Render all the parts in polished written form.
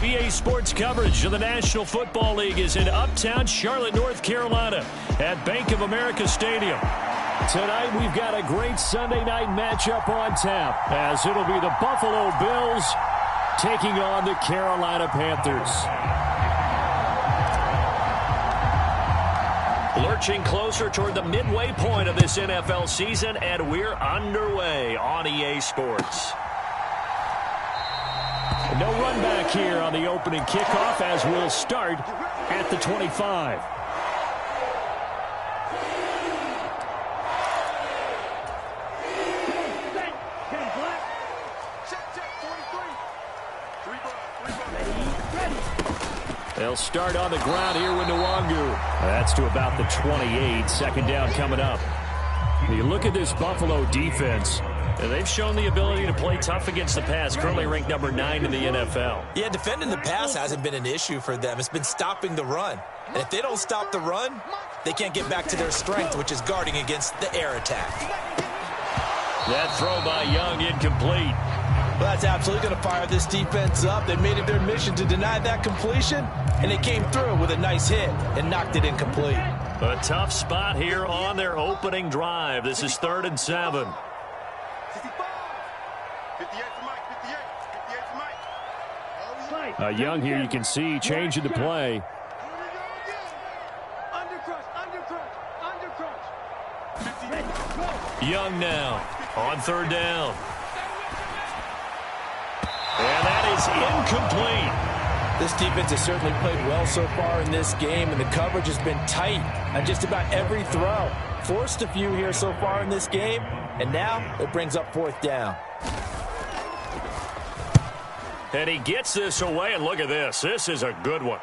EA Sports coverage of the National Football League is in uptown Charlotte, North Carolina at Bank of America Stadium. Tonight we've got a great Sunday night matchup on tap, as it'll be the Buffalo Bills taking on the Carolina Panthers. Lurching closer toward the midway point of this NFL season, and we're underway on EA Sports. No run back here on the opening kickoff, as we'll start at the 25. They'll start on the ground here with Nwangu. That's to about the 28. Second down coming up. You look at this Buffalo defense. They've shown the ability to play tough against the pass, currently ranked number 9 in the NFL. Yeah, defending the pass hasn't been an issue for them. It's been stopping the run. And if they don't stop the run, they can't get back to their strength, which is guarding against the air attack. That throw by Young incomplete. Well, that's absolutely going to fire this defense up. They made it their mission to deny that completion, and they came through with a nice hit and knocked it incomplete. A tough spot here on their opening drive. This is 3rd and 7. Young here, you can see, changing the play. Young now on 3rd down. And that is incomplete. This defense has certainly played well so far in this game, and the coverage has been tight on just about every throw. Forced a few here so far in this game, and now it brings up 4th down. And he gets this away, and look at this. This is a good one.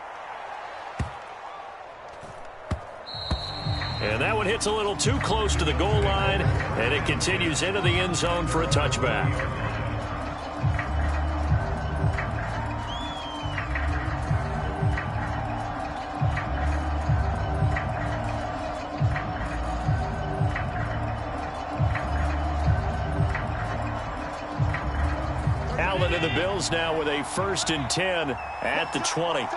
And that one hits a little too close to the goal line, and it continues into the end zone for a touchback. Allen and the Bills now with a 1st and 10 at the 20.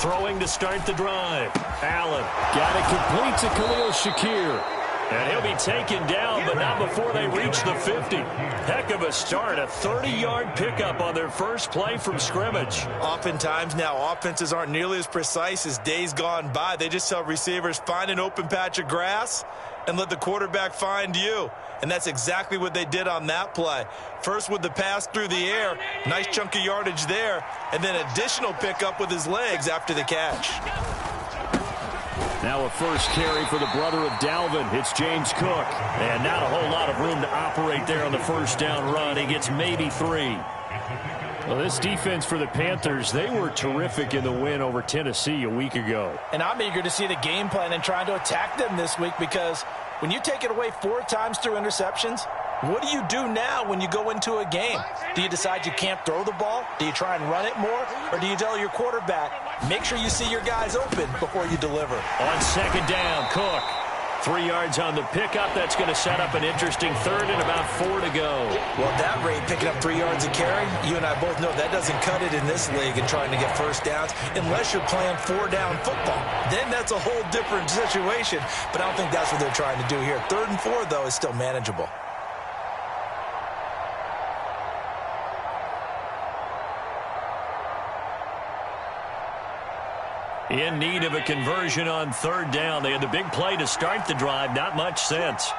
Throwing to start the drive. Allen got it complete to Khalil Shakir. And he'll be taken down, but not before they reach the 50. Heck of a start. A 30-yard pickup on their first play from scrimmage. Oftentimes now, offenses aren't nearly as precise as days gone by. They just tell receivers, find an open patch of grass and let the quarterback find you. And that's exactly what they did on that play. First with the pass through the air, nice chunk of yardage there, and then additional pickup with his legs after the catch. Now a first carry for the brother of Dalvin. It's James Cook. And not a whole lot of room to operate there on the first down run. He gets maybe 3. Well, this defense for the Panthers, they were terrific in the win over Tennessee a week ago. And I'm eager to see the game plan and trying to attack them this week, because when you take it away 4 times through interceptions, what do you do now when you go into a game? Do you decide you can't throw the ball? Do you try and run it more? Or do you tell your quarterback, make sure you see your guys open before you deliver? On 2nd down, Cook. 3 yards on the pickup. That's going to set up an interesting 3rd and about 4 to go. Well, at that rate, picking up 3 yards a carry, you and I both know that doesn't cut it in this league and trying to get first downs unless you're playing 4-down football. Then that's a whole different situation. But I don't think that's what they're trying to do here. 3rd and 4, though, is still manageable. In need of a conversion on 3rd down. They had the big play to start the drive. Not much sense.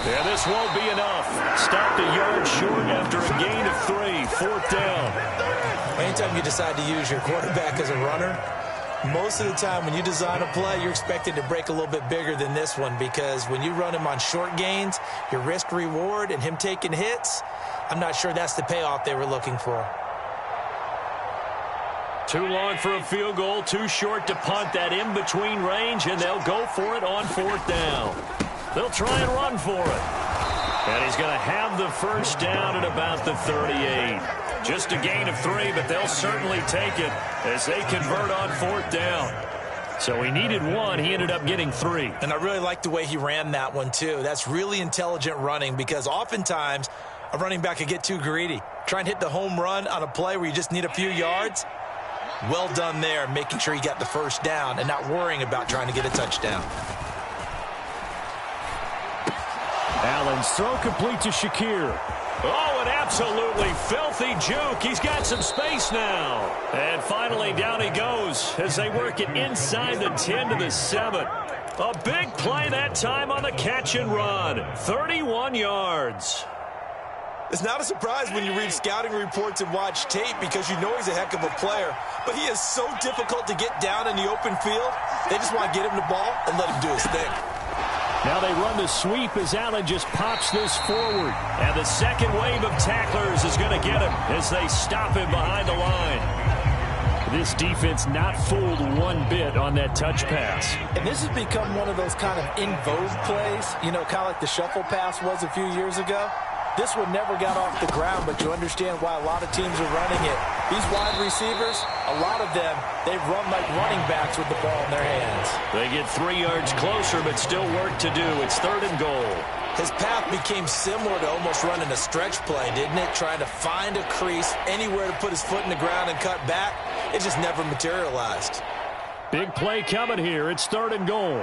Yeah, this won't be enough. Stopped a yard short after a gain of 3. 4th down. Anytime you decide to use your quarterback as a runner, most of the time when you design a play, you're expected to break a little bit bigger than this one, because when you run him on short gains, your risk-reward and him taking hits, I'm not sure that's the payoff they were looking for. Too long for a field goal, too short to punt. That in-between range, and they'll go for it on 4th down. They'll try and run for it. And he's going to have the first down at about the 38. Just a gain of 3, but they'll certainly take it as they convert on 4th down. So he needed one. He ended up getting 3. And I really like the way he ran that one, too. That's really intelligent running because oftentimes a running back can get too greedy. Try and hit the home run on a play where you just need a few yards. Well done there, making sure he got the first down and not worrying about trying to get a touchdown. Allen's throw complete to Shakir. Oh, an absolutely filthy juke. He's got some space now. And finally, down he goes as they work it inside the 10 to the 7. A big play that time on the catch and run. 31 yards. It's not a surprise when you read scouting reports and watch tape because you know he's a heck of a player. But he is so difficult to get down in the open field. They just want to get him the ball and let him do his thing. Now they run the sweep as Allen just pops this forward. And the second wave of tacklers is going to get him as they stop him behind the line. This defense not fooled one bit on that touch pass. And this has become one of those kind of in vogue plays, you know, kind of like the shuffle pass was a few years ago. This one never got off the ground, but you understand why a lot of teams are running it. These wide receivers, a lot of them, they run like running backs with the ball in their hands. They get 3 yards closer, but still work to do. It's 3rd and goal. His path became similar to almost running a stretch play, didn't it? Trying to find a crease, anywhere to put his foot in the ground and cut back. It just never materialized. Big play coming here. It's 3rd and goal.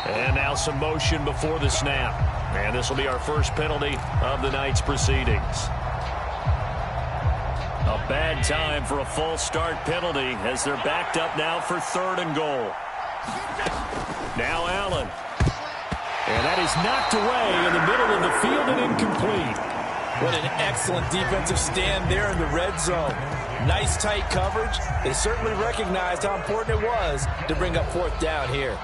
And now some motion before the snap. And this will be our first penalty of the night's proceedings. A bad time for a false start penalty as they're backed up now for 3rd and goal. Now Allen. And that is knocked away in the middle of the field and incomplete. What an excellent defensive stand there in the red zone. Nice tight coverage. They certainly recognized how important it was to bring up 4th down here.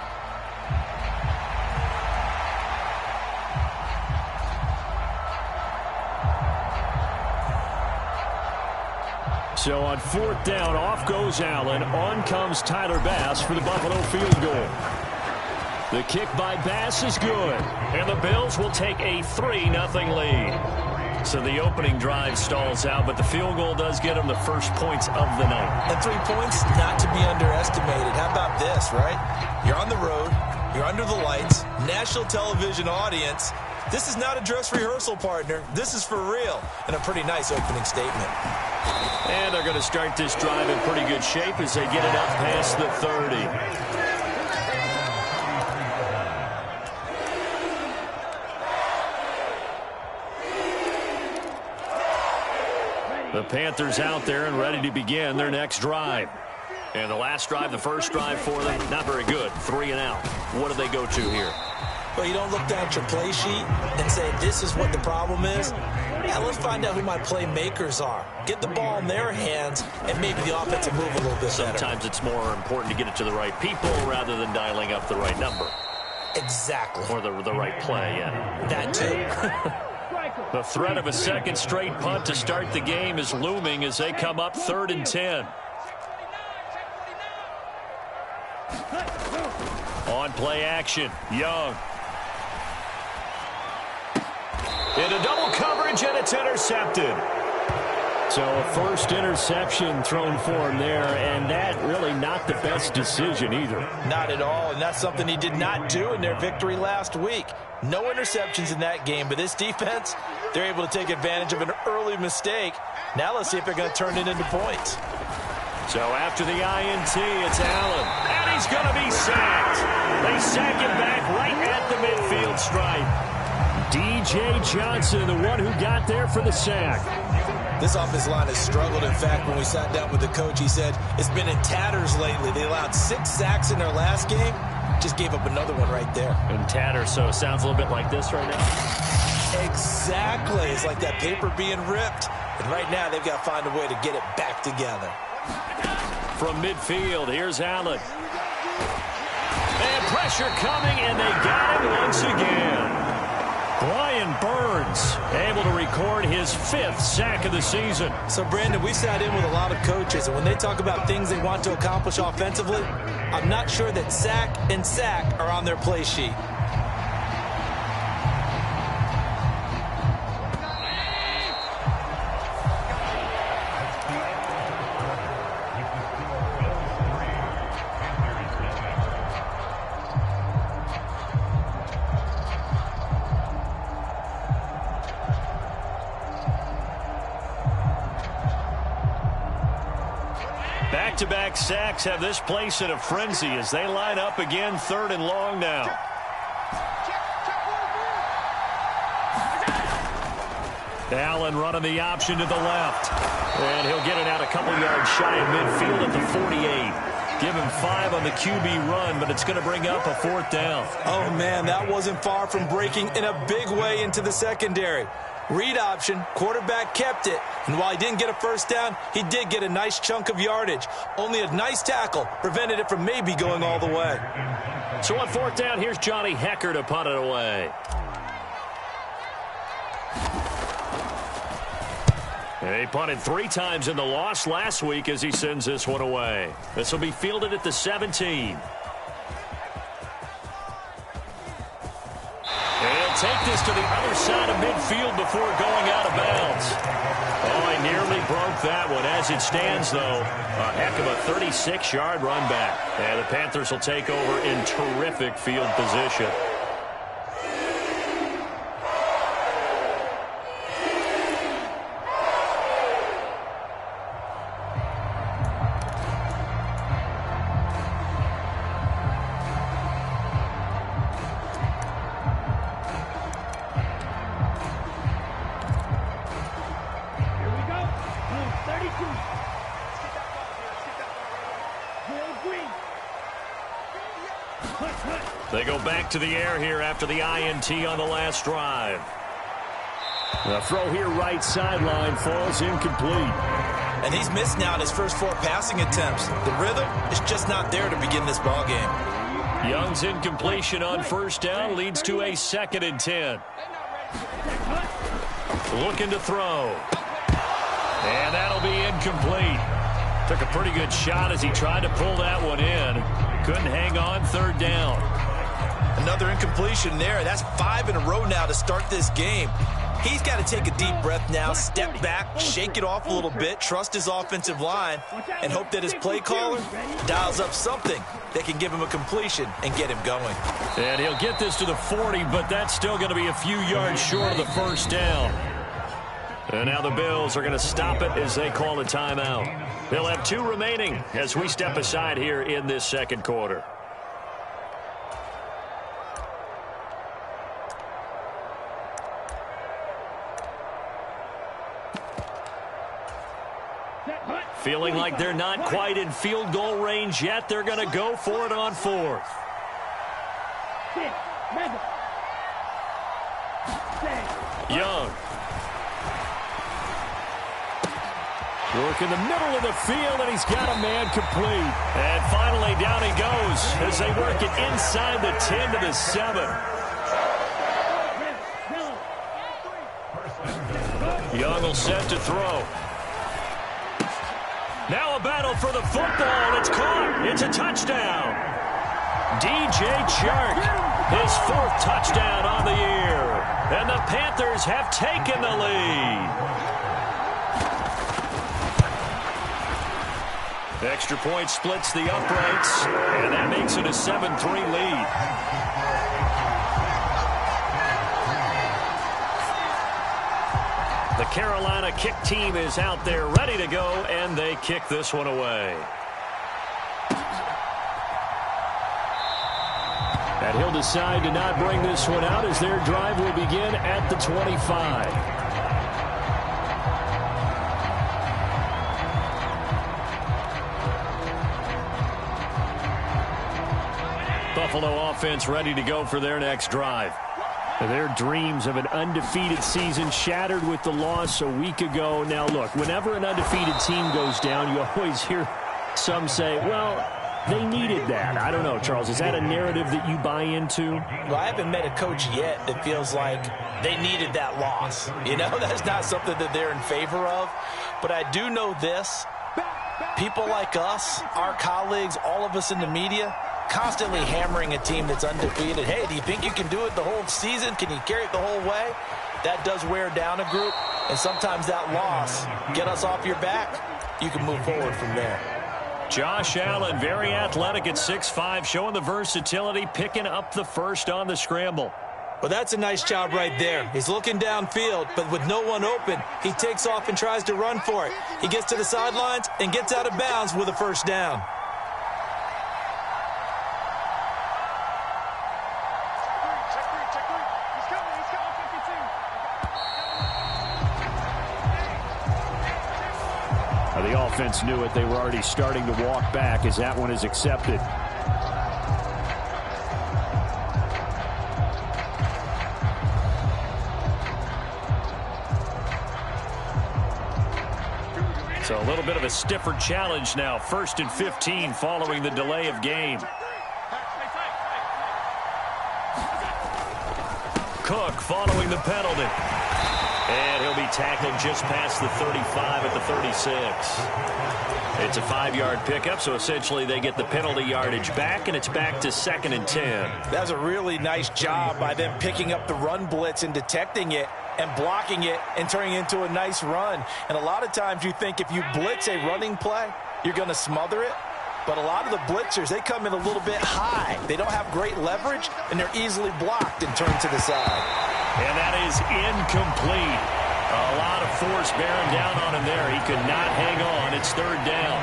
So on 4th down, off goes Allen. On comes Tyler Bass for the Buffalo field goal. The kick by Bass is good. And the Bills will take a 3-0 lead. So the opening drive stalls out, but the field goal does get them the first points of the night. And 3 points, not to be underestimated. How about this, right? You're on the road. You're under the lights. National television audience. This is not a dress rehearsal, partner. This is for real. And a pretty nice opening statement. And they're going to start this drive in pretty good shape as they get it up past the 30. The Panthers out there and ready to begin their next drive. And the last drive, the first drive for them, not very good. 3 and out. What do they go to here? Well, you don't look down at your play sheet and say, this is what the problem is. Yeah, let's find out who my playmakers are. Get the ball in their hands, and maybe the offense will move a little bit better. Sometimes it's more important to get it to the right people rather than dialing up the right number. Exactly. Or the right play, yeah. That too. The threat of a second straight punt to start the game is looming as they come up 3rd and 10. On play action, Young. Into double coverage, and it's intercepted. So a first interception thrown for him there, and that really not the best decision either. Not at all, and that's something he did not do in their victory last week. No interceptions in that game, but this defense, they're able to take advantage of an early mistake. Now let's see if they're going to turn it into points. So after the INT, it's Allen, and he's going to be sacked. They sack him back right at the midfield stripe. D.J. Johnson, the one who got there for the sack. This offensive line has struggled. In fact, when we sat down with the coach, he said it's been in tatters lately. They allowed 6 sacks in their last game. Just gave up another one right there. In tatters, so it sounds a little bit like this right now. Exactly. It's like that paper being ripped. And right now, they've got to find a way to get it back together. From midfield, here's Allen. And pressure coming, and they got him once again. Brian Burns able to record his 5th sack of the season. So, Brandon, we sat in with a lot of coaches, and when they talk about things they want to accomplish offensively, I'm not sure that sack and sack are on their play sheet. Back-to-back sacks have this place in a frenzy as they line up again, 3rd and long now. Allen running the option to the left. And he'll get it out a couple yards shy of midfield at the 48. Give him 5 on the QB run, but it's going to bring up a 4th down. Oh, man, that wasn't far from breaking in a big way into the secondary. Read option, quarterback kept it, and while he didn't get a first down, he did get a nice chunk of yardage. Only a nice tackle prevented it from maybe going all the way. So on 4th down, here's Johnny Hecker to punt it away. He punted 3 times in the loss last week as he sends this one away. This will be fielded at the 17. He'll take this to the other side of midfield before going out of bounds. Oh, he nearly broke that one. As it stands, though, a heck of a 36-yard run back. And the Panthers will take over in terrific field position. They go back to the air here after the INT on the last drive. The throw here right sideline falls incomplete. And he's missed now in his first 4 passing attempts. The rhythm is just not there to begin this ball game. Young's incompletion on 1st down leads to a 2nd and 10. Looking to throw. And that'll be incomplete. Took a pretty good shot as he tried to pull that one in. Couldn't hang on 3rd down. Another incompletion there. That's 5 in a row now to start this game. He's got to take a deep breath now, step back, shake it off a little bit, trust his offensive line, and hope that his play caller dials up something that can give him a completion and get him going. And he'll get this to the 40, but that's still going to be a few yards short of the 1st down. And now the Bills are going to stop it as they call a timeout. They'll have 2 remaining as we step aside here in this 2nd quarter. Feeling like they're not quite in field goal range yet. They're going to go for it on 4th. Young. Work in the middle of the field, and he's got a man complete. And finally, down he goes as they work it inside the 10 to the 7. Young will set to throw. Now a battle for the football. It's caught. It's a touchdown. DJ Chark, his 4th touchdown on the year. And the Panthers have taken the lead. Extra point splits the uprights, and that makes it a 7-3 lead. The Carolina kick team is out there ready to go, and they kick this one away. And he'll decide to not bring this one out as their drive will begin at the 25. Buffalo offense ready to go for their next drive. Their dreams of an undefeated season shattered with the loss a week ago. Now, look, whenever an undefeated team goes down, you always hear some say, well, they needed that. I don't know, Charles. Is that a narrative that you buy into? Well, I haven't met a coach yet that feels like they needed that loss. You know, that's not something that they're in favor of. But I do know this. People like us, our colleagues, all of us in the media, constantly hammering a team that's undefeated. Hey, do you think you can do it the whole season? Can you carry it the whole way? That does wear down a group, and sometimes that loss, get us off your back, you can move forward from there. Josh Allen, very athletic at 6'5", showing the versatility, picking up the first on the scramble. Well, that's a nice job right there. He's looking downfield, but with no one open, he takes off and tries to run for it. He gets to the sidelines and gets out of bounds with a first down. The offense knew it. They were already starting to walk back as that one is accepted. So a little bit of a stiffer challenge now. 1st and 15 following the delay of game. Cook following the penalty. And he'll be tackled just past the 35 at the 36. It's a 5-yard pickup, so essentially they get the penalty yardage back, and it's back to 2nd and 10. That was a really nice job by them picking up the run blitz and detecting it and blocking it and turning it into a nice run. And a lot of times you think if you blitz a running play, you're going to smother it. But a lot of the blitzers, they come in a little bit high. They don't have great leverage, and they're easily blocked and turned to the side. And that is incomplete. A lot of force bearing down on him there. He could not hang on. It's 3rd down.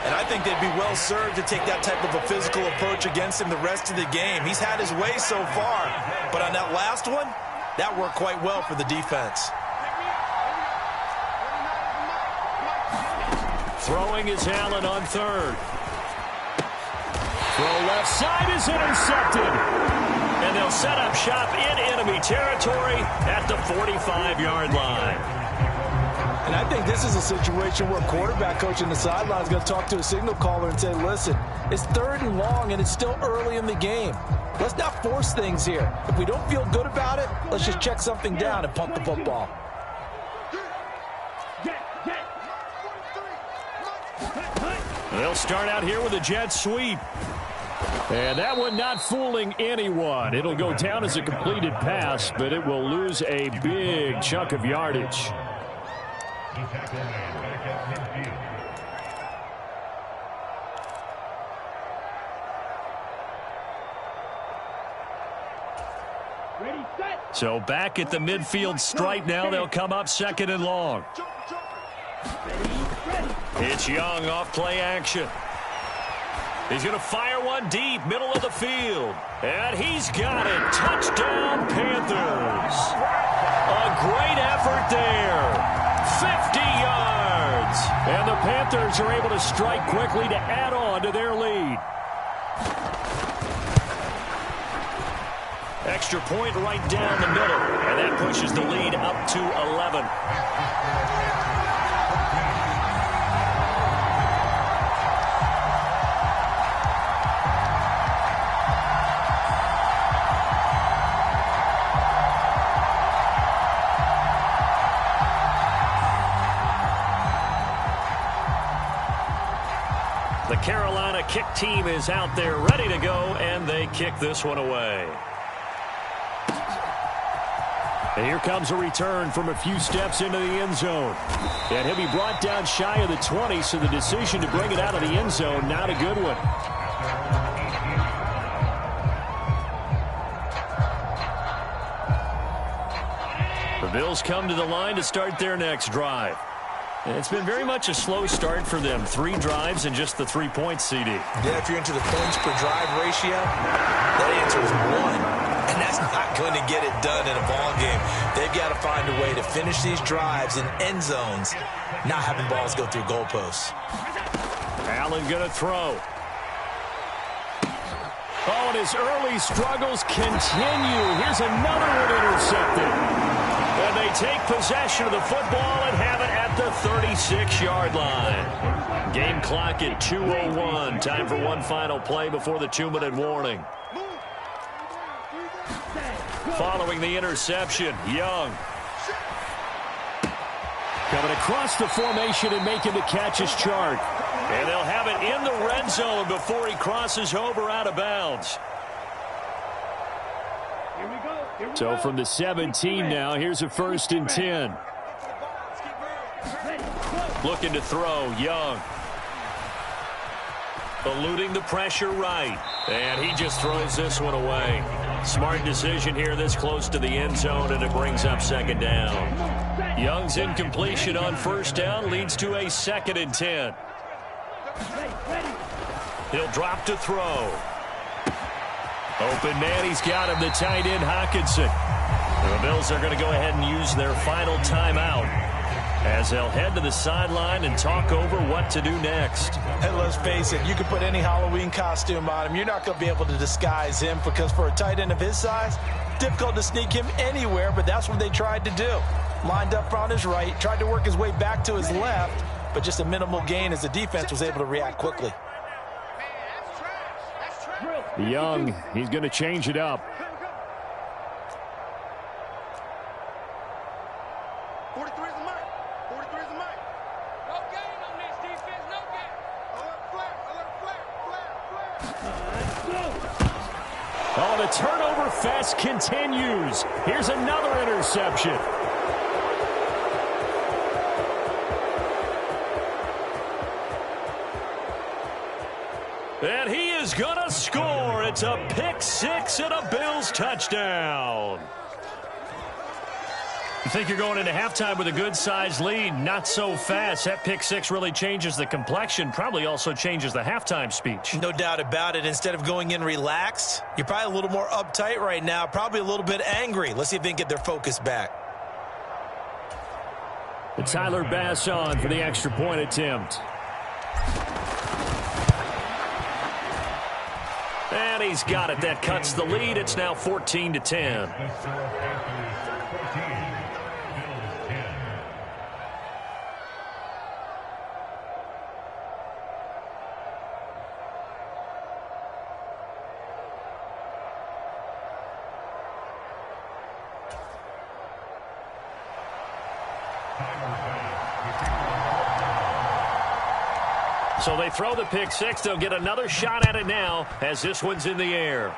And I think they'd be well served to take that type of a physical approach against him the rest of the game. He's had his way so far, but on that last one, that worked quite well for the defense. Throwing is Allen on 3rd. Throw left side is intercepted. And they'll set up shop in enemy territory at the 45-yard line. And I think this is a situation where a quarterback coach in the sideline is going to talk to a signal caller and say, listen, it's 3rd and long and it's still early in the game. Let's not force things here. If we don't feel good about it, let's just check something down and punt the football. They'll start out here with a jet sweep. And that one not fooling anyone. It'll go down as a completed pass, but it will lose a big chunk of yardage. So back at the midfield stripe now. They'll come up 2nd and long. It's Young off play action. He's going to fire one deep, middle of the field. And he's got it. Touchdown, Panthers. A great effort there. 50 yards. And the Panthers are able to strike quickly to add on to their lead. Extra point right down the middle. And that pushes the lead up to 11. The Carolina kick team is out there ready to go, and they kick this one away. And here comes a return from a few steps into the end zone. And he'll be brought down shy of the 20, so the decision to bring it out of the end zone, not a good one. The Bills come to the line to start their next drive. It's been very much a slow start for them. 3 drives and just the 3 points, CD. Yeah, if you're into the points per drive ratio, that answer is 1. And that's not going to get it done in a ball game. They've got to find a way to finish these drives in end zones, not having balls go through goalposts. Allen going to throw. Oh, and his early struggles continue. Here's another one intercepted. And they take possession of the football and have it at the 36-yard line. Game clock at 2:01. Time for one final play before the 2-minute warning. Following the interception, Young. Coming across the formation and making the catch is Chark. And they'll have it in the red zone before he crosses over out of bounds. So from the 17 now, here's a 1st and 10. Looking to throw, Young. Eluding the pressure right. And he just throws this one away. Smart decision here this close to the end zone, and it brings up second down. Young's incompletion on first down leads to a 2nd and 10. He'll drop to throw. Open man, he's got him, the tight end Hockenson. The Bills are going to go ahead and use their final timeout as they'll head to the sideline and talk over what to do next. And let's face it, you can put any Halloween costume on him. You're not going to be able to disguise him because for a tight end of his size, difficult to sneak him anywhere, but that's what they tried to do. Lined up on his right, tried to work his way back to his left, but just a minimal gain as the defense was able to react quickly. Young, he's going to change it up. 43 is the mark. 43 is the mark. No gain on this defense. No gain. Alert flag. Oh, the turnover fest continues. Here's another interception. And he is going to score. It's a pick six and a Bills touchdown. You think you're going into halftime with a good-sized lead. Not so fast. That pick six really changes the complexion. Probably also changes the halftime speech. No doubt about it. Instead of going in relaxed, you're probably a little more uptight right now. Probably a little bit angry. Let's see if they can get their focus back. Tyler Bass on for the extra point attempt. And he's got it. That cuts the lead. It's now 14-10. So they throw the pick six. They'll get another shot at it now as this one's in the air.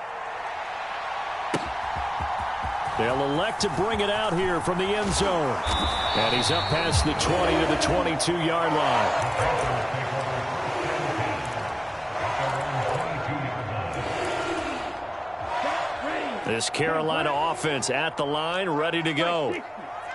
They'll elect to bring it out here from the end zone. And he's up past the 20 to the 22-yard line. This Carolina offense at the line, ready to go.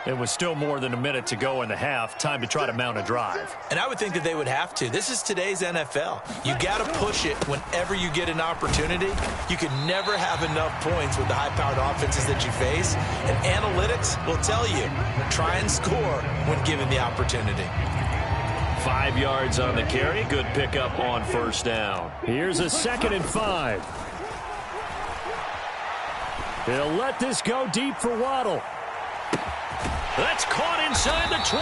It was still more than a minute to go in the half. Time to try to mount a drive. And I would think that they would have to. This is today's NFL. You got to push it whenever you get an opportunity. You can never have enough points with the high-powered offenses that you face. And analytics will tell you, try and score when given the opportunity. 5 yards on the carry. Good pickup on first down. Here's a 2nd and 5. He'll let this go deep for Waddle. That's caught inside the 20.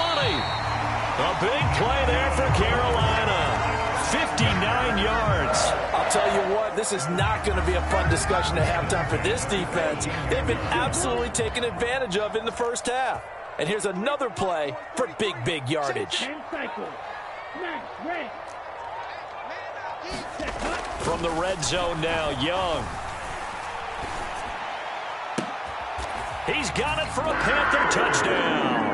A big play there for Carolina. 59 yards. I'll tell you what, this is not going to be a fun discussion at halftime for this defense. They've been absolutely taken advantage of in the first half. And here's another play for big yardage. From the red zone now, Young. He's got it for a Panther touchdown.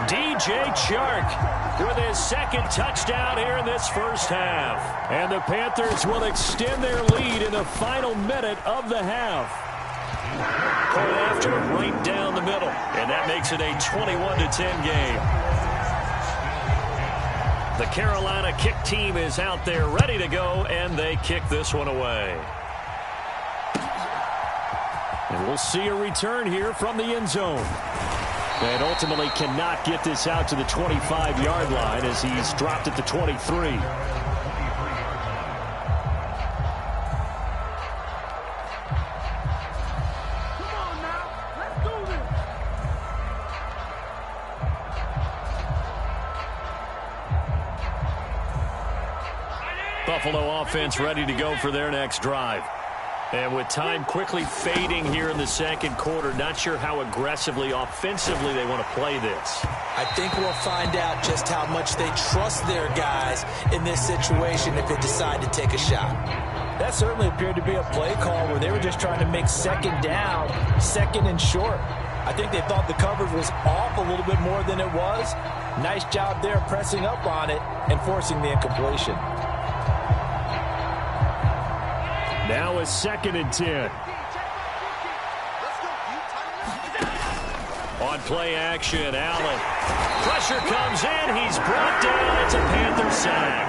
DJ Chark with his 2nd touchdown here in this first half. And the Panthers will extend their lead in the final minute of the half. Point after right down the middle. And that makes it a 21-10 game. The Carolina kick team is out there ready to go, and they kick this one away. And we'll see a return here from the end zone. And ultimately cannot get this out to the 25-yard line as he's dropped at the 23. Buffalo offense ready to go for their next drive. And with time quickly fading here in the second quarter, not sure how aggressively, offensively they want to play this. I think we'll find out just how much they trust their guys in this situation if they decide to take a shot. That certainly appeared to be a play call where they were just trying to make second down, 2nd and short. I think they thought the coverage was off a little bit more than it was. Nice job there pressing up on it and forcing the incompletion. Now a 2nd and 10. On play action, Allen. Pressure comes in. He's brought down. It's a Panther sack.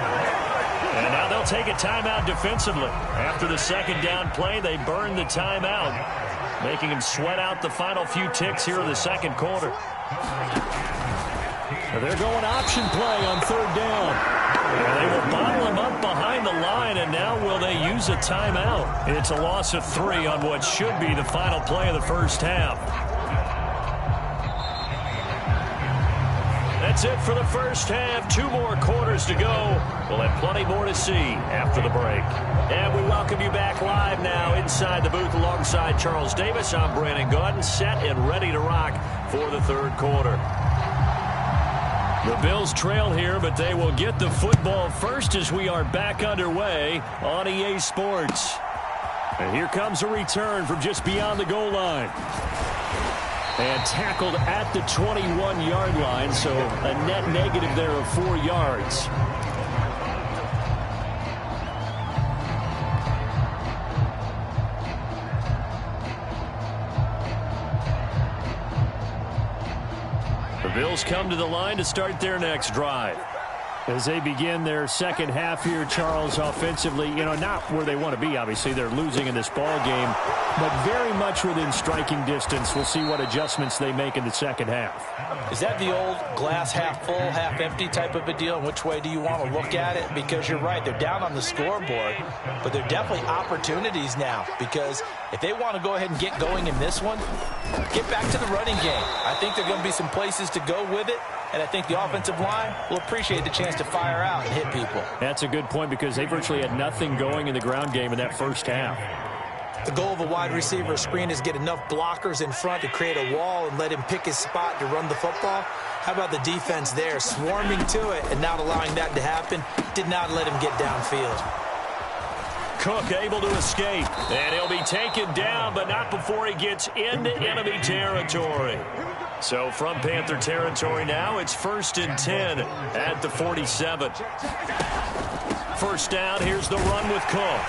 And now they'll take a timeout defensively. After the 2nd down play, they burn the timeout, making him sweat out the final few ticks here in the 2nd quarter. They're going option play on 3rd down. And they will bottle him up behind the line, and now will they use a timeout? It's a loss of 3 on what should be the final play of the first half. That's it for the first half. 2 more quarters to go. We'll have plenty more to see after the break. And we welcome you back live now inside the booth alongside Charles Davis. I'm Brandon Gaudin, set and ready to rock for the 3rd quarter. The Bills trail here, but they will get the football first as we are back underway on EA Sports. And here comes a return from just beyond the goal line. And tackled at the 21-yard line, so a net negative there of 4 yards. The Bills come to the line to start their next drive. As they begin their 2nd half here, Charles, offensively, not where they want to be, obviously. They're losing in this ball game, but very much within striking distance. We'll see what adjustments they make in the 2nd half. Is that the old glass half full, half empty type of a deal? And which way do you want to look at it? Because you're right, they're down on the scoreboard, but they're definitely opportunities now. Because if they want to go ahead and get going in this one, get back to the running game. I think there are going to be some places to go with it. And I think the offensive line will appreciate the chance to fire out and hit people. That's a good point because they virtually had nothing going in the ground game in that first half. The goal of a wide receiver screen is get enough blockers in front to create a wall and let him pick his spot to run the football. How about the defense there, swarming to it and not allowing that to happen? Did not let him get downfield. Cook able to escape, and he'll be taken down, but not before he gets into enemy territory. So from Panther territory now, it's 1st and 10 at the 47. First down, here's the run with Cook.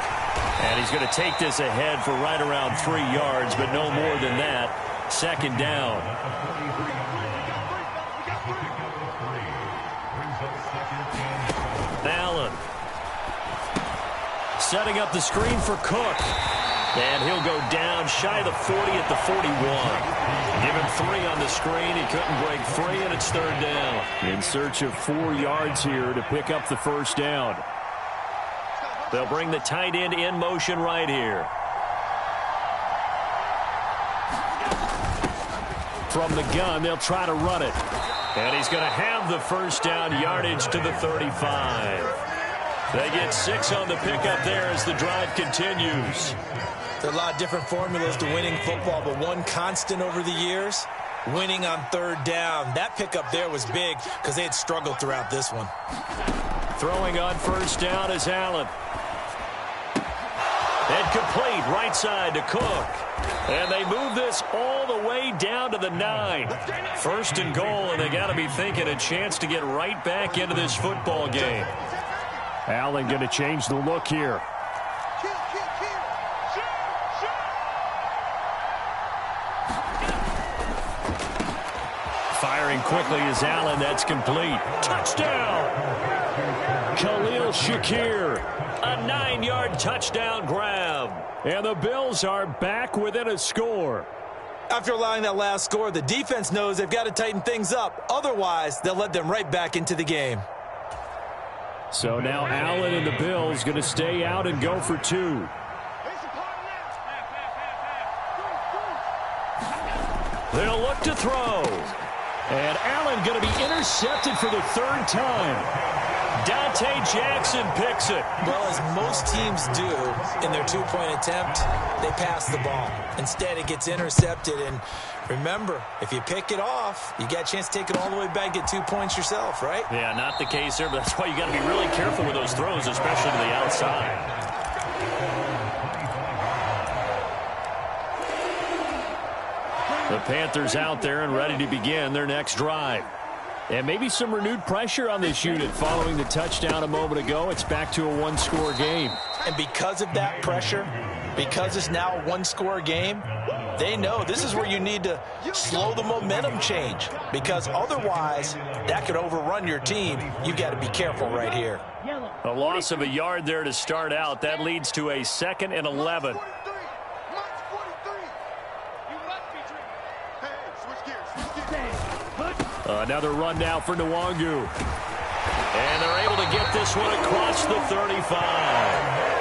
And he's going to take this ahead for right around 3 yards, but no more than that. 2nd down. Allen. Setting up the screen for Cook. And he'll go down shy of the 40 at the 41. Give him 3 on the screen. He couldn't break free, and it's 3rd down. In search of 4 yards here to pick up the first down. They'll bring the tight end in motion right here. From the gun, they'll try to run it. And he's going to have the first down yardage to the 35. They get 6 on the pickup there as the drive continues. There are a lot of different formulas to winning football, but one constant over the years, winning on 3rd down. That pickup there was big because they had struggled throughout this one. Throwing on first down is Allen. And complete right side to Cook. And they move this all the way down to the 9. 1st and goal, and they got to be thinking a chance to get right back into this football game. Allen going to change the look here. Firing quickly is Allen. That's complete. Touchdown! Khalil Shakir. A 9-yard touchdown grab. And the Bills are back within a score. After allowing that last score, the defense knows they've got to tighten things up. Otherwise, they'll let them right back into the game. So now Allen and the Bills going to stay out and go for 2. They'll look to throw. And Allen going to be intercepted for the 3rd time. Dante Jackson picks it. Well, as most teams do in their 2-point attempt, they pass the ball. Instead, it gets intercepted. And remember, if you pick it off, you got a chance to take it all the way back, get 2 points yourself, right? Yeah, not the case there, but that's why you got to be really careful with those throws, especially to the outside. The Panthers out there and ready to begin their next drive. And maybe some renewed pressure on this unit following the touchdown a moment ago. It's back to a one-score game. And because of that pressure, because it's now a one-score game, they know this is where you need to slow the momentum change, because otherwise that could overrun your team. You got to be careful right here. A loss of a yard there to start out. That leads to a 2nd and 11. Another run now for Nwangu. And they're able to get this one across the 35.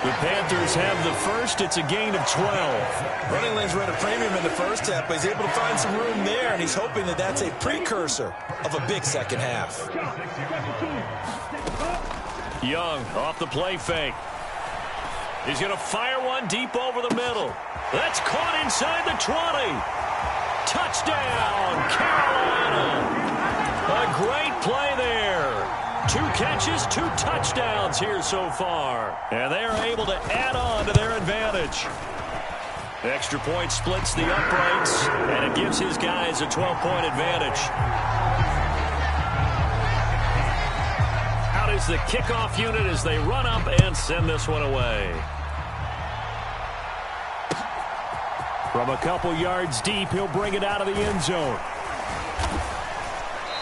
The Panthers have the first. It's a gain of 12. Running lanes were at a premium in the first half, but he's able to find some room there, and he's hoping that that's a precursor of a big second half. Young off the play fake. He's going to fire one deep over the middle. That's caught inside the 20. Touchdown, Carolina. A great play there. 2 catches, 2 touchdowns here so far. And they are able to add on to their advantage. The extra point splits the uprights, and it gives his guys a 12-point advantage. Out is the kickoff unit as they run up and send this one away. From a couple yards deep, he'll bring it out of the end zone.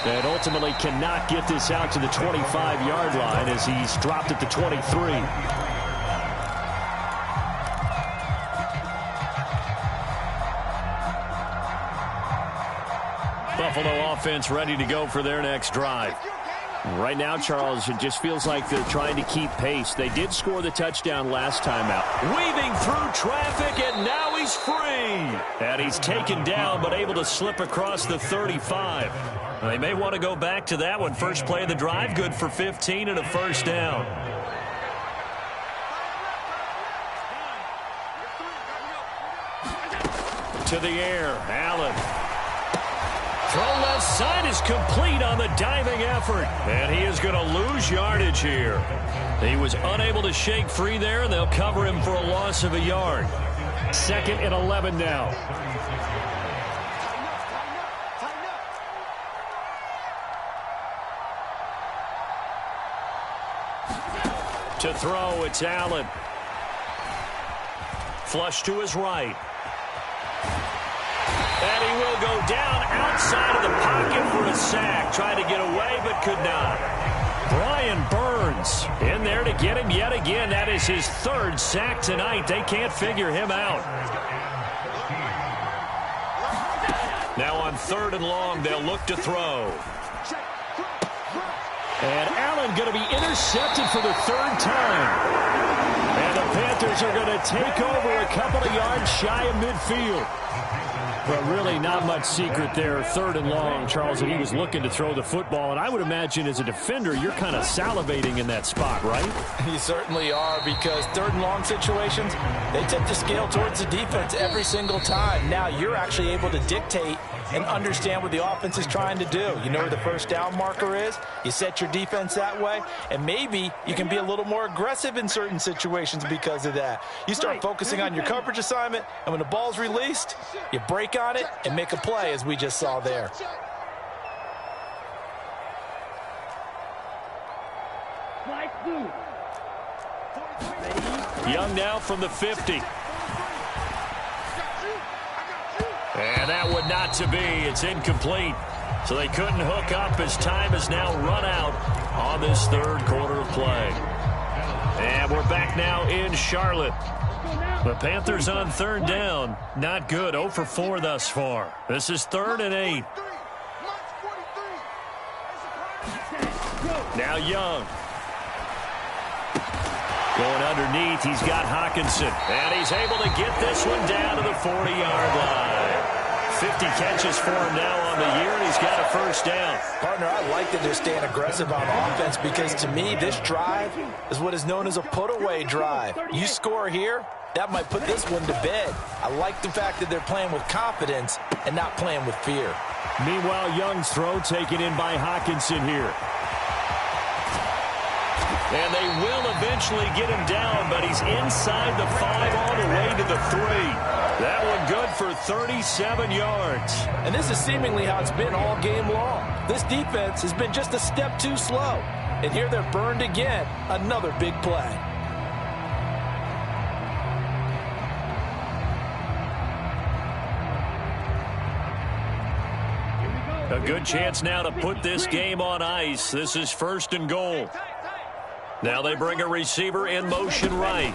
And ultimately cannot get this out to the 25-yard line as he's dropped at the 23. Buffalo offense ready to go for their next drive. Right now, Charles, it just feels like they're trying to keep pace. They did score the touchdown last time out. Weaving through traffic, and now he's free. And he's taken down, but able to slip across the 35. They may want to go back to that one. First play of the drive, good for 15 and a first down. To the air, Allen. Throw left side is complete on the diving effort. And he is going to lose yardage here. He was unable to shake free there, and they'll cover him for a loss of a yard. 2nd and 11 now. To throw, it's Allen. Flush to his right. And he will go down outside of the pocket for a sack. Tried to get away, but could not. Brian Burns in there to get him yet again. That is his 3rd sack tonight. They can't figure him out. Now on 3rd and long, they'll look to throw. And Allen going to be intercepted for the 3rd time. And the Panthers are going to take over a couple of yards shy of midfield. But really not much secret there. 3rd and long, Charles, and he was looking to throw the football. And I would imagine as a defender, you're kind of salivating in that spot, right? You certainly are, because 3rd and long situations, they tip the scale towards the defense every single time. Now you're actually able to dictate and understand what the offense is trying to do. You know where the first down marker is. You set your defense that way, and maybe you can be a little more aggressive in certain situations because of that. You start focusing on your coverage assignment, and when the ball's released, you break on it and make a play, as we just saw there. Young now from the 50. And that would not to be. It's incomplete. So they couldn't hook up as time has now run out on this 3rd quarter of play. And we're back now in Charlotte. The Panthers on 3rd down. Not good. 0 for 4 thus far. This is 3rd and 8. Now Young. Going underneath, he's got Hockenson. And he's able to get this one down to the 40-yard line. 50 catches for him now on the year, and he's got a first down. Partner, I like that they're staying aggressive on offense, because to me, this drive is what is known as a put-away drive. You score here, that might put this one to bed. I like the fact that they're playing with confidence and not playing with fear. Meanwhile, Young's throw taken in by Hockenson here. And they will eventually get him down, but he's inside the 5 all the way to the 3. That one good for 37 yards. And this is seemingly how it's been all game long. This defense has been just a step too slow. And here they're burned again. Another big play. A good chance now to put this game on ice. This is 1st and goal. Now they bring a receiver in motion right.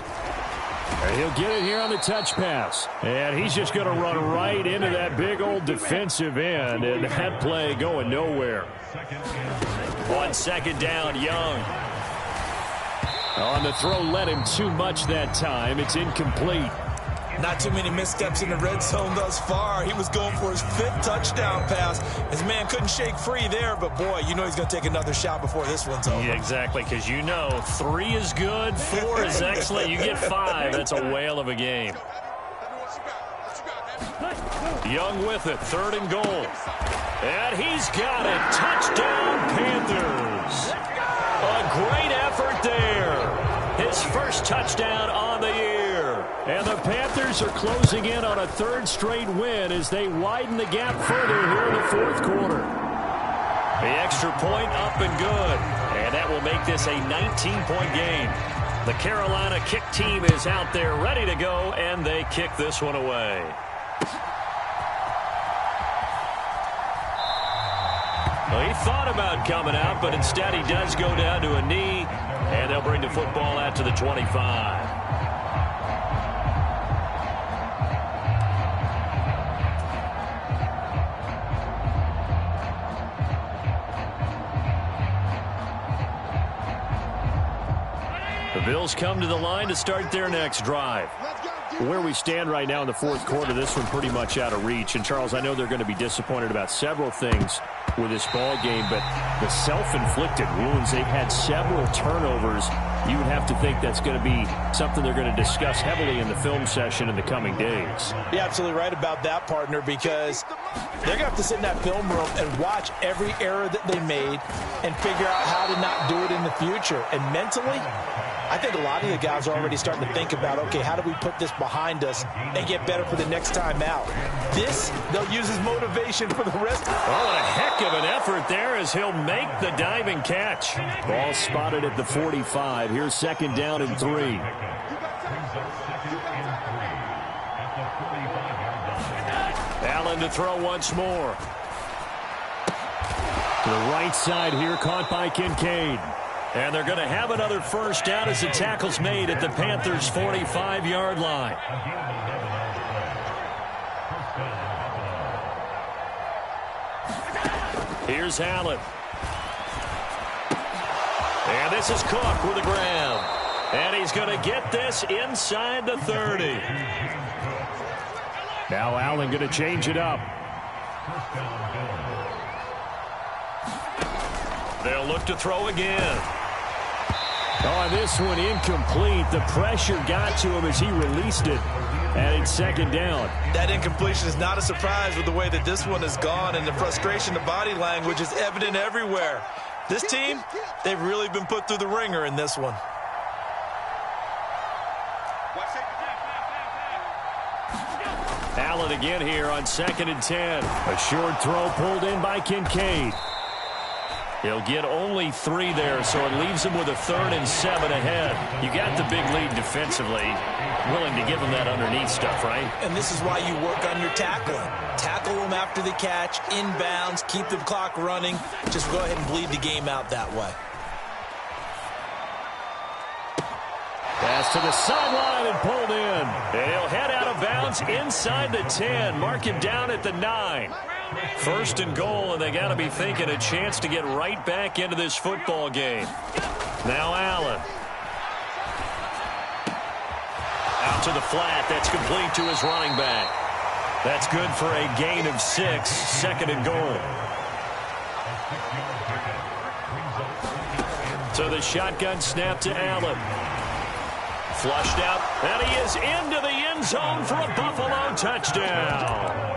And he'll get it here on the touch pass. And he's just going to run right into that big old defensive end. And that play going nowhere. On 2nd down, Young. On the throw, led him too much that time. It's incomplete. Not too many missteps in the red zone thus far. He was going for his 5th touchdown pass. His man couldn't shake free there, but boy, you know he's going to take another shot before this one's over. Yeah, exactly, because you know 3 is good, 4 is excellent. You get 5. That's a whale of a game. Young with it, 3rd and goal. And he's got it. Touchdown, Panthers. A great effort there. His 1st touchdown on the year. And the Panthers are closing in on a 3rd straight win as they widen the gap further here in the 4th quarter. The extra point up and good. And that will make this a 19-point game. The Carolina kick team is out there ready to go, and they kick this one away. Well, he thought about coming out, but instead he does go down to a knee, and they'll bring the football out to the 25. The Bills come to the line to start their next drive. Where we stand right now in the 4th quarter, this one pretty much out of reach. And, Charles, I know they're going to be disappointed about several things with this ball game, but the self-inflicted wounds, they've had several turnovers. You would have to think that's going to be something they're going to discuss heavily in the film session in the coming days. You're absolutely right about that, partner, because they're going to have to sit in that film room and watch every error that they made and figure out how to not do it in the future. And mentally, I think a lot of the guys are already starting to think about, okay, how do we put this behind us and get better for the next time out? This, they'll use as motivation for the rest. Oh, a heck of an effort there as he'll make the diving catch. Ball spotted at the 45. Here's 2nd down and 3. Allen to throw once more. To the right side here, caught by Kincaid. And they're going to have another 1st down as the tackle's made at the Panthers' 45-yard line. Here's Allen. And this is Cook with the grab. And he's going to get this inside the 30. Now Allen going to change it up. They'll look to throw again. Oh, this one incomplete. The pressure got to him as he released it. And it's 2nd down. That incompletion is not a surprise with the way that this one has gone, and the frustration, the body language is evident everywhere. This team, they've really been put through the ringer in this one. Allen again here on 2nd and 10. A short throw pulled in by Kincaid. He'll get only 3 there, so it leaves him with a 3rd and 7 ahead. You got the big lead defensively. Willing to give him that underneath stuff, right? And this is why you work on your tackling. Tackle them after the catch, inbounds, keep the clock running. Just go ahead and bleed the game out that way. Pass to the sideline and pulled in. And he'll head out of bounds inside the 10. Mark him down at the 9. 1st and goal, and they got to be thinking a chance to get right back into this football game. Now Allen. Out to the flat. That's complete to his running back. That's good for a gain of 6. 2nd and goal. So the shotgun snap to Allen. Flushed out, and he is into the end zone for a Buffalo touchdown.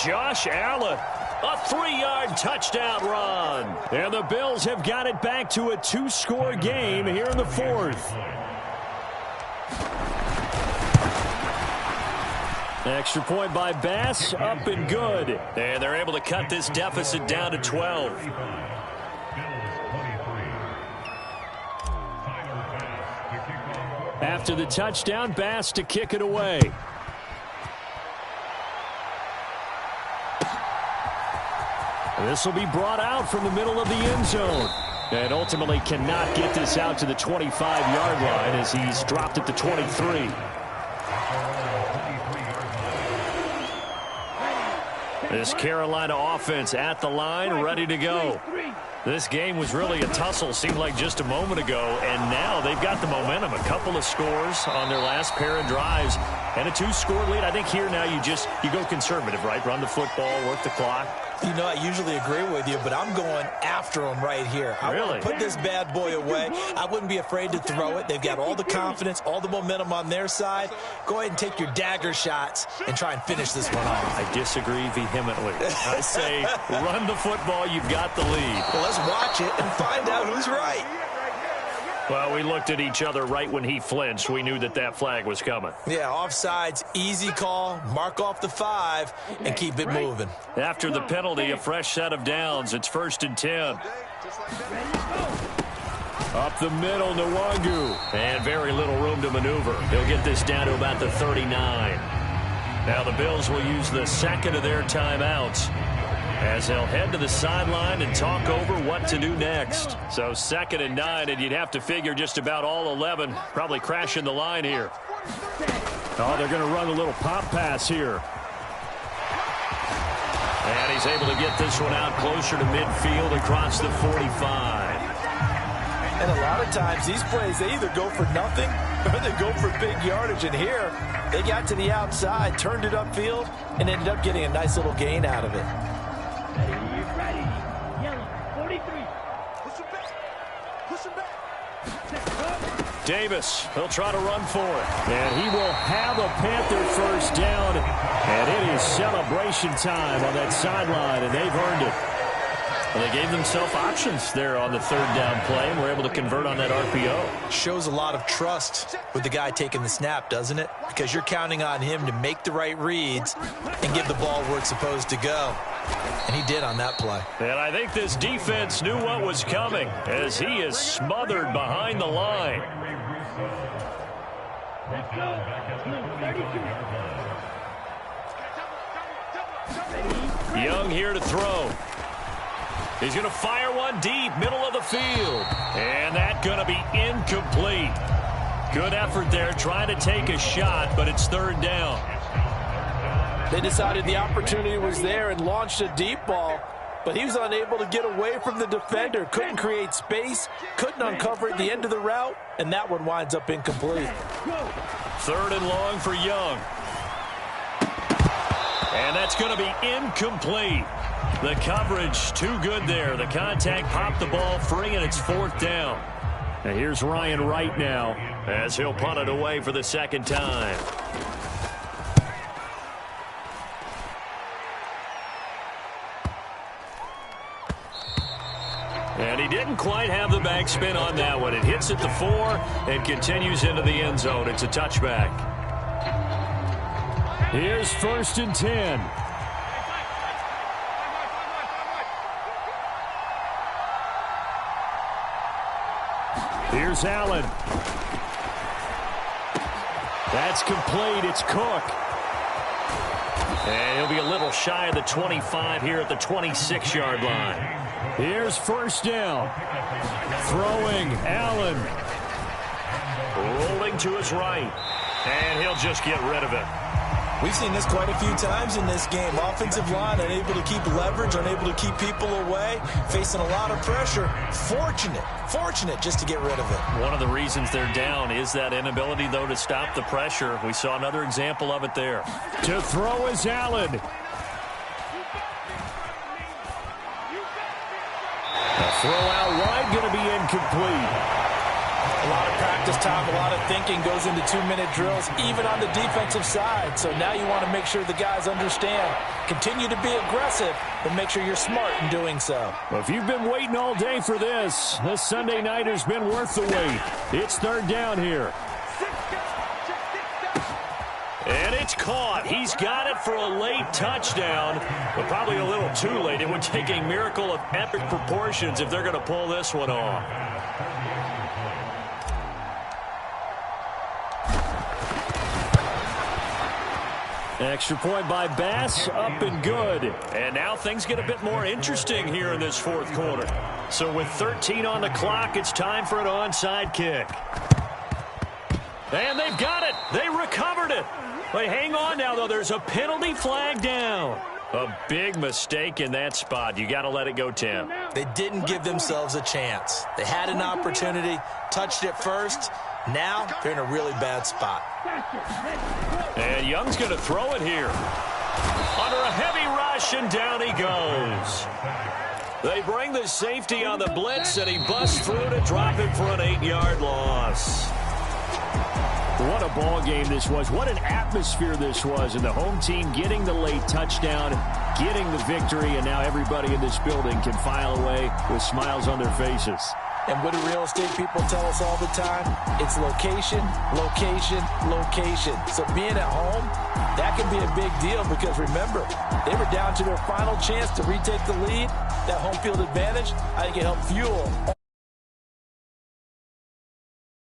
Josh Allen, a 3-yard touchdown run. And the Bills have got it back to a 2-score game here in the 4th. Extra point by Bass, up and good. And they're able to cut this deficit down to 12. After the touchdown, Bass to kick it away. This will be brought out from the middle of the end zone. And ultimately cannot get this out to the 25-yard line as he's dropped at the 23. This Carolina offense at the line, ready to go. This game was really a tussle, seemed like just a moment ago, and now they've got the momentum. A couple of scores on their last pair of drives and a 2-score lead. I think here now you go conservative, right? Run the football, work the clock. You know, I usually agree with you, but I'm going after him right here. I want to put this bad boy away. I wouldn't be afraid to throw it. They've got all the confidence, all the momentum on their side. Go ahead and take your dagger shots and try and finish this one off. I disagree vehemently. I say run the football. You've got the lead. Well, let's watch it and find out who's right. Well, we looked at each other right when he flinched. We knew that flag was coming. Yeah, offsides, easy call, mark off the 5, and keep it moving. After the penalty, a fresh set of downs. It's 1st and 10. Up the middle, Nwangu. And very little room to maneuver. He'll get this down to about the 39. Now the Bills will use the second of their timeouts as they'll head to the sideline and talk over what to do next. So 2nd and 9, and you'd have to figure just about all 11 probably crashing the line here. Oh, they're going to run a little pop pass here. And he's able to get this one out closer to midfield across the 45. And a lot of times these plays, they either go for nothing or they go for big yardage. And here, they got to the outside, turned it upfield, and ended up getting a nice little gain out of it. Ready. Yellow. 43. Push him back. Push him back. Davis, he'll try to run for it. And he will have a Panther first down. And it is celebration time on that sideline, and they've earned it. Well, they gave themselves options there on the 3rd down play, and were able to convert on that RPO. Shows a lot of trust with the guy taking the snap, doesn't it? Because you're counting on him to make the right reads and give the ball where it's supposed to go. And he did on that play. And I think this defense knew what was coming as he is smothered behind the line. Let's go. 32. Young here to throw. He's going to fire one deep, middle of the field. And that's going to be incomplete. Good effort there, trying to take a shot, but it's 3rd down. They decided the opportunity was there and launched a deep ball, but he was unable to get away from the defender. Couldn't create space, couldn't uncover at the end of the route, and that one winds up incomplete. 3rd and long for Young. And that's going to be incomplete. The coverage too good there. The contact popped the ball free, and it's 4th down. And here's Ryan Wright now as he'll punt it away for the 2nd time. And he didn't quite have the backspin on that one. It hits at the 4 and continues into the end zone. It's a touchback. Here's 1st and 10. Here's Allen. That's complete. It's Cook. And he'll be a little shy of the 25 here at the 26-yard line. Here's 1st down. Throwing, Allen. Rolling to his right. And he'll just get rid of it. We've seen this quite a few times in this game. Offensive line unable to keep leverage, unable to keep people away, facing a lot of pressure. Fortunate just to get rid of it. One of the reasons they're down is that inability, though, to stop the pressure. We saw another example of it there. To throw is Allen. A throw out wide, going to be incomplete. A lot of practice time, a lot of thinking goes into 2-minute drills, even on the defensive side. So now you want to make sure the guys understand. Continue to be aggressive, but make sure you're smart in doing so. Well, if you've been waiting all day for this Sunday night has been worth the wait. It's 3rd down here. And it's caught. He's got it for a late touchdown, but probably a little too late. It would take a miracle of epic proportions if they're going to pull this one off. Extra point by Bass, up and good. And now things get a bit more interesting here in this fourth quarter. So with 13 on the clock, it's time for an onside kick. And they've got it. They recovered it. But hang on now, though. There's a penalty flag down. A big mistake in that spot. You got to let it go, Tim. They didn't give themselves a chance. They had an opportunity, touched it first. Now they're in a really bad spot. And Young's going to throw it here. Under a heavy rush, and down he goes. They bring the safety on the blitz, and he busts through to drop it for an 8-yard loss. What a ball game this was. What an atmosphere this was. And the home team getting the late touchdown, getting the victory, and now everybody in this building can file away with smiles on their faces. And what do real estate people tell us all the time? It's location, location, location. So being at home, that can be a big deal because remember, they were down to their final chance to retake the lead. That home field advantage, I think it helped fuel